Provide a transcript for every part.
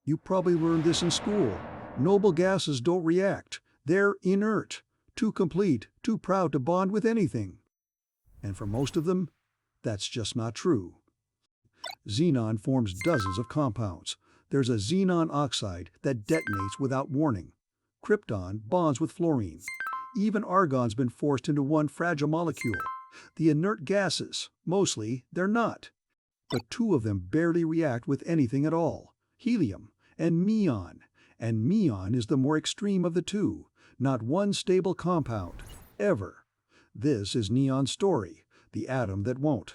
You probably learned this in school. Noble gases don't react. They're inert, too complete, too proud to bond with anything. And for most of them, that's just not true. Xenon forms dozens of compounds. There's a xenon oxide that detonates without warning. Krypton bonds with fluorine. Even argon's been forced into one fragile molecule. The inert gases, mostly, they're not. But two of them barely react with anything at all: helium and neon. And neon is the more extreme of the two. Not one stable compound, ever. This is neon's story, the atom that won't.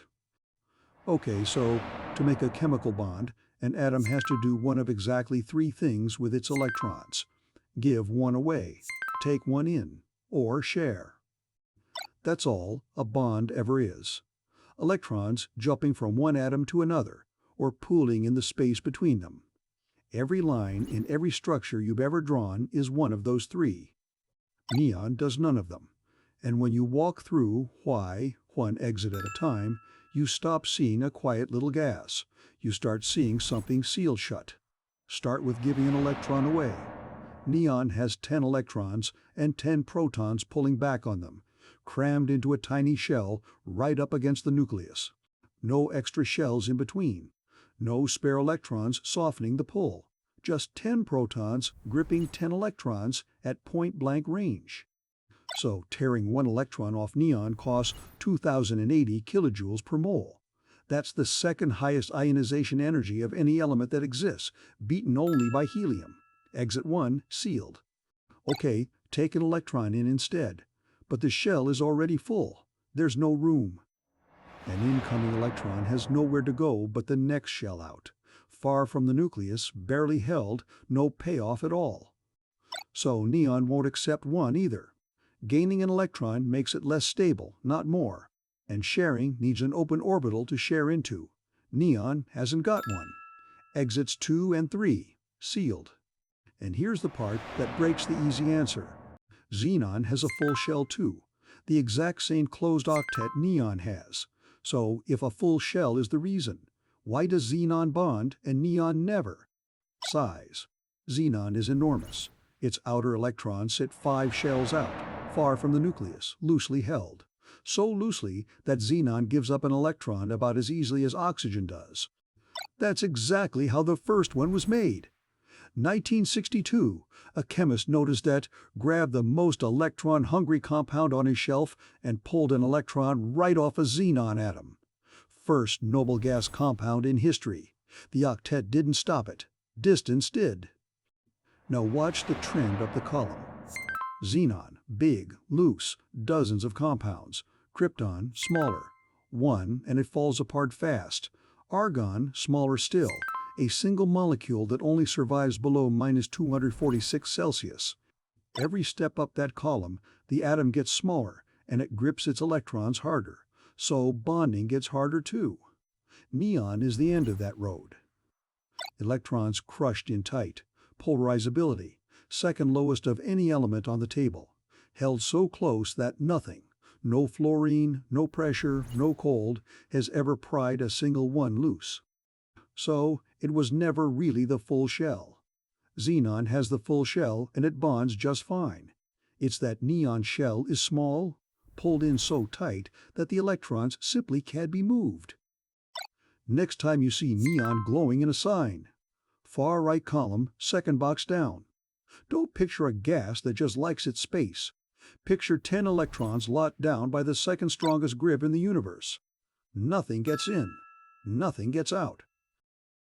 Okay, so to make a chemical bond, an atom has to do one of exactly three things with its electrons: give one away, take one in, or share. That's all a bond ever is. Electrons jumping from one atom to another, or pooling in the space between them. Every line in every structure you've ever drawn is one of those three. Neon does none of them. And when you walk through why, one exit at a time, you stop seeing a quiet little gas. You start seeing something sealed shut. Start with giving an electron away. Neon has 10 electrons and 10 protons pulling back on them, crammed into a tiny shell right up against the nucleus. No extra shells in between. No spare electrons softening the pull. Just 10 protons gripping 10 electrons at point-blank range. So tearing one electron off neon costs 2,080 kilojoules per mole. That's the second highest ionization energy of any element that exists, beaten only by helium. Exit 1 sealed. Okay, take an electron in instead. But the shell is already full. There's no room. An incoming electron has nowhere to go but the next shell out. Far from the nucleus, barely held, no payoff at all. So neon won't accept one either. Gaining an electron makes it less stable, not more. And sharing needs an open orbital to share into. Neon hasn't got one. Exits 2 and 3, sealed. And here's the part that breaks the easy answer. Xenon has a full shell too, the exact same closed octet neon has. So if a full shell is the reason, why does xenon bond and neon never? Size. Xenon is enormous. Its outer electrons sit 5 shells out, far from the nucleus, loosely held. So loosely that xenon gives up an electron about as easily as oxygen does. That's exactly how the first one was made. 1962, a chemist noticed that, grabbed the most electron-hungry compound on his shelf and pulled an electron right off a xenon atom. First noble gas compound in history. The octet didn't stop it. Distance did. Now watch the trend up the column. Xenon, big, loose, dozens of compounds. Krypton, smaller. One, and it falls apart fast. Argon, smaller still. A single molecule that only survives below -246 Celsius. Every step up that column, the atom gets smaller and it grips its electrons harder. So bonding gets harder too. Neon is the end of that road. Electrons crushed in tight. Polarizability, second lowest of any element on the table. Held so close that nothing, no fluorine, no pressure, no cold, has ever pried a single one loose. So it was never really the full shell. Xenon has the full shell and it bonds just fine. It's that neon shell is small, pulled in so tight that the electrons simply can't be moved. Next time you see neon glowing in a sign. Far right column, second box down. Don't picture a gas that just likes its space. Picture 10 electrons locked down by the second strongest grip in the universe. Nothing gets in. Nothing gets out.